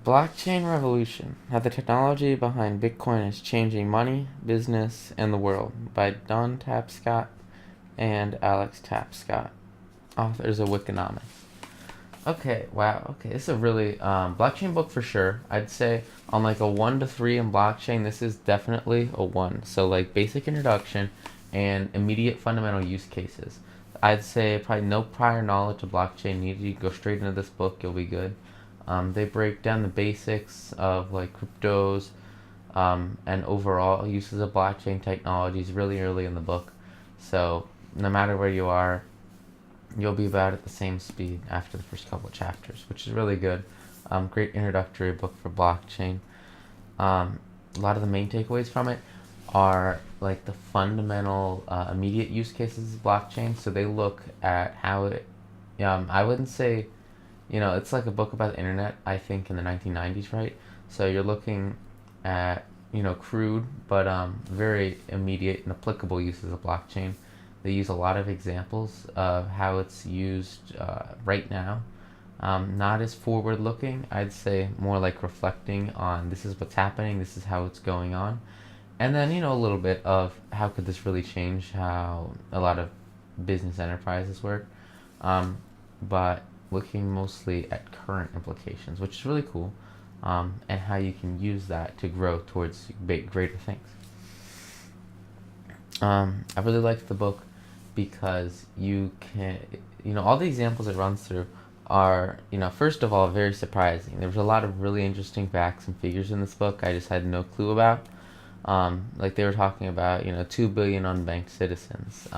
Blockchain Revolution: How the Technology Behind Bitcoin is Changing Money, Business, and the World by Don Tapscott and Alex Tapscott, authors of Wikinomics. Okay, wow. Okay, this is a really blockchain book for sure. I'd say on like a 1 to 3 in blockchain, this is definitely a 1. So like basic introduction and immediate fundamental use cases. I'd say probably no prior knowledge of blockchain needed. You go straight into this book, you'll be good. They break down the basics of like cryptos and overall uses of blockchain technologies really early in the book. So no matter where you are, you'll be about at the same speed after the first couple of chapters, which is really good. Great introductory book for blockchain. A lot of the main takeaways from it are like the fundamental immediate use cases of blockchain. So they look at how it, I wouldn't say, it's like a book about the internet, I think, in the 1990s, right? So you're looking at, crude, but very immediate and applicable uses of blockchain. They use a lot of examples of how it's used right now. Not as forward looking, I'd say more like reflecting on this is what's happening, this is how it's going on. And then, a little bit of how could this really change how a lot of business enterprises work. But looking mostly at current implications, which is really cool, and how you can use that to grow towards greater things. I really liked the book because you can, all the examples it runs through are, first of all, very surprising. There was a lot of really interesting facts and figures in this book I just had no clue about. Like they were talking about, 2 billion unbanked citizens.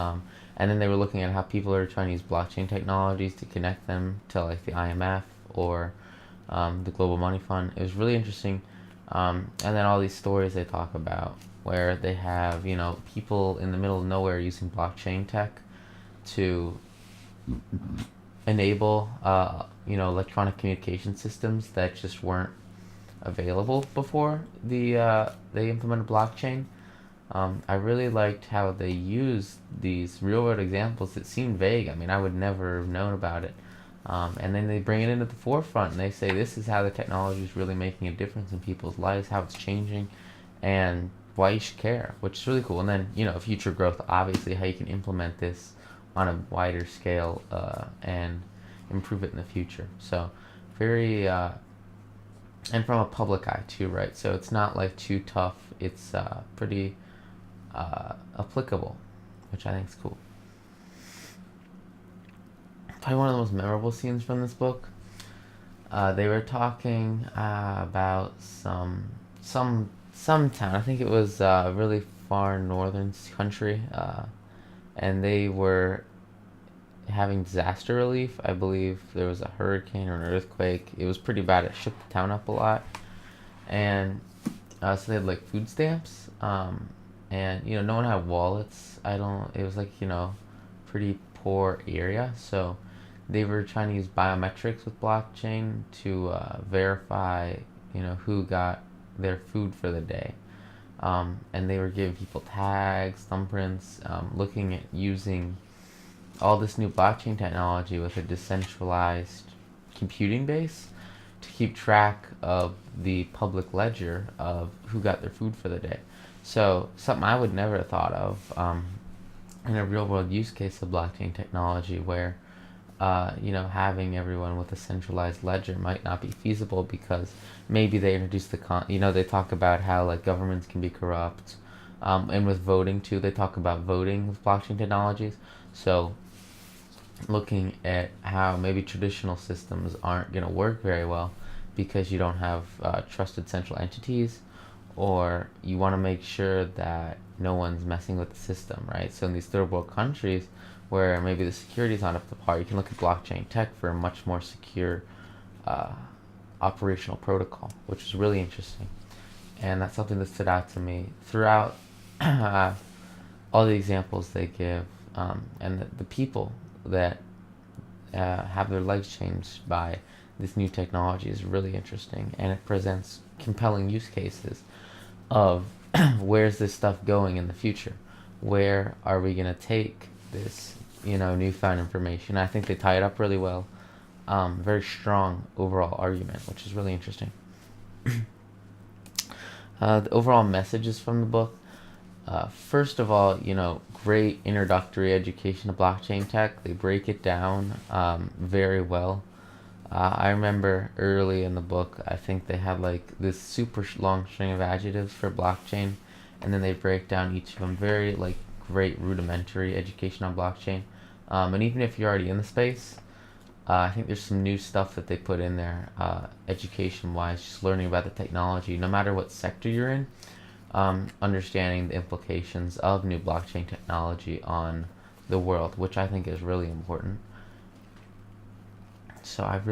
And then they were looking at how people are trying to use blockchain technologies to connect them to like the IMF or the Global Money Fund. It was really interesting. And then all these stories they talk about where they have, people in the middle of nowhere using blockchain tech to enable, electronic communication systems that just weren't available before they implemented blockchain. I really liked how they used these real world examples that seemed vague. I mean, I would never have known about it. And then they bring it into the forefront and they say this is how the technology is really making a difference in people's lives, how it's changing, and why you should care, which is really cool. And then, future growth, obviously, how you can implement this on a wider scale and improve it in the future. So, very, and from a public eye too, right? So it's not like too tough. It's pretty applicable, which I think is cool. Probably one of the most memorable scenes from this book. They were talking about some town. I think it was a really far northern country, and they were having disaster relief. I believe there was a hurricane or an earthquake. It was pretty bad. It shook the town up a lot, and so they had like food stamps, and no one had wallets. It was like pretty poor area, so they were trying to use biometrics with blockchain to verify who got their food for the day, and they were giving people tags, thumbprints, looking at using all this new blockchain technology with a decentralized computing base to keep track of the public ledger of who got their food for the day. So something I would never have thought of in a real world use case of blockchain technology where having everyone with a centralized ledger might not be feasible because maybe they introduce they talk about how like governments can be corrupt, and with voting too, they talk about voting with blockchain technologies. So looking at how maybe traditional systems aren't going to work very well because you don't have trusted central entities, or you want to make sure that no one's messing with the system, right? So in these third world countries where maybe the security is not up to par, you can look at blockchain tech for a much more secure operational protocol, which is really interesting. And that's something that stood out to me throughout all the examples they give, and the people that have their lives changed by this new technology is really interesting, and it presents compelling use cases of where's this stuff going in the future? Where are we going to take this, newfound information? I think they tie it up really well. Very strong overall argument, which is really interesting. The overall messages from the book. First of all, great introductory education to blockchain tech. They break it down very well. I remember early in the book, I think they had like this super long string of adjectives for blockchain, and then they break down each of them. Very like great rudimentary education on blockchain. And even if you're already in the space, I think there's some new stuff that they put in there, education-wise, just learning about the technology, no matter what sector you're in, understanding the implications of new blockchain technology on the world, which I think is really important. So it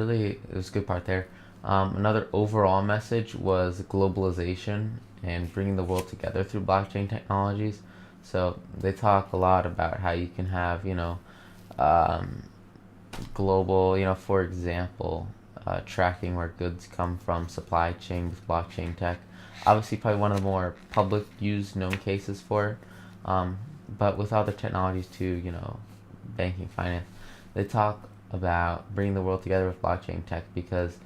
was a good part there. Another overall message was globalization and bringing the world together through blockchain technologies. So they talk a lot about how you can have, global, for example, tracking where goods come from, supply chain with blockchain tech. Obviously, probably one of the more public used known cases for it. But with other technologies too, banking, finance, they talk about bringing the world together with blockchain tech because,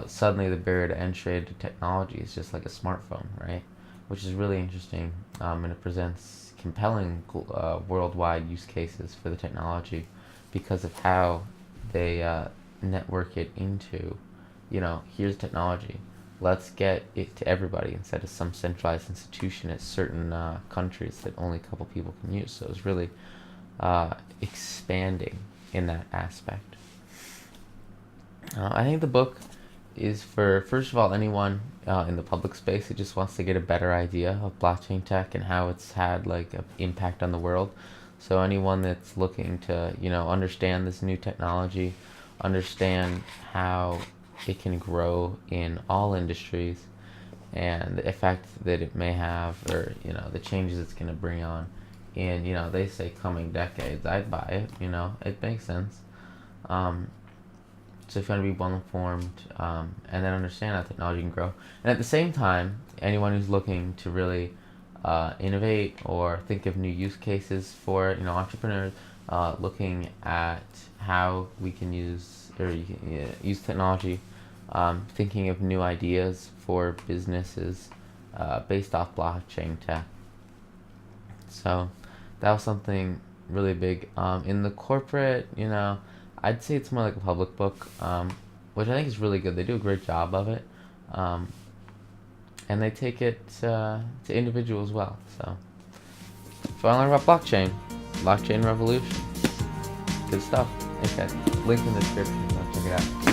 suddenly the barrier to entry to technology is just like a smartphone, right? Which is really interesting, and it presents compelling worldwide use cases for the technology because of how they network it into, here's technology. Let's get it to everybody instead of some centralized institution at certain countries that only a couple people can use. So it's really expanding in that aspect. I think the book is for, first of all, anyone in the public space who just wants to get a better idea of blockchain tech and how it's had like an impact on the world. So anyone that's looking to, understand this new technology, understand how it can grow in all industries and the effect that it may have, or, the changes it's going to bring on in, they say coming decades, I'd buy it, it makes sense. So if you want to be well informed, and then understand how technology can grow. And at the same time, anyone who's looking to really innovate or think of new use cases for, entrepreneurs, looking at how we can use technology, thinking of new ideas for businesses based off blockchain tech. So that was something really big. In the corporate, I'd say it's more like a public book, which I think is really good. They do a great job of it. And they take it to individuals as well. So if you want to learn about blockchain revolution, good stuff. Okay, link in the description. Check it out.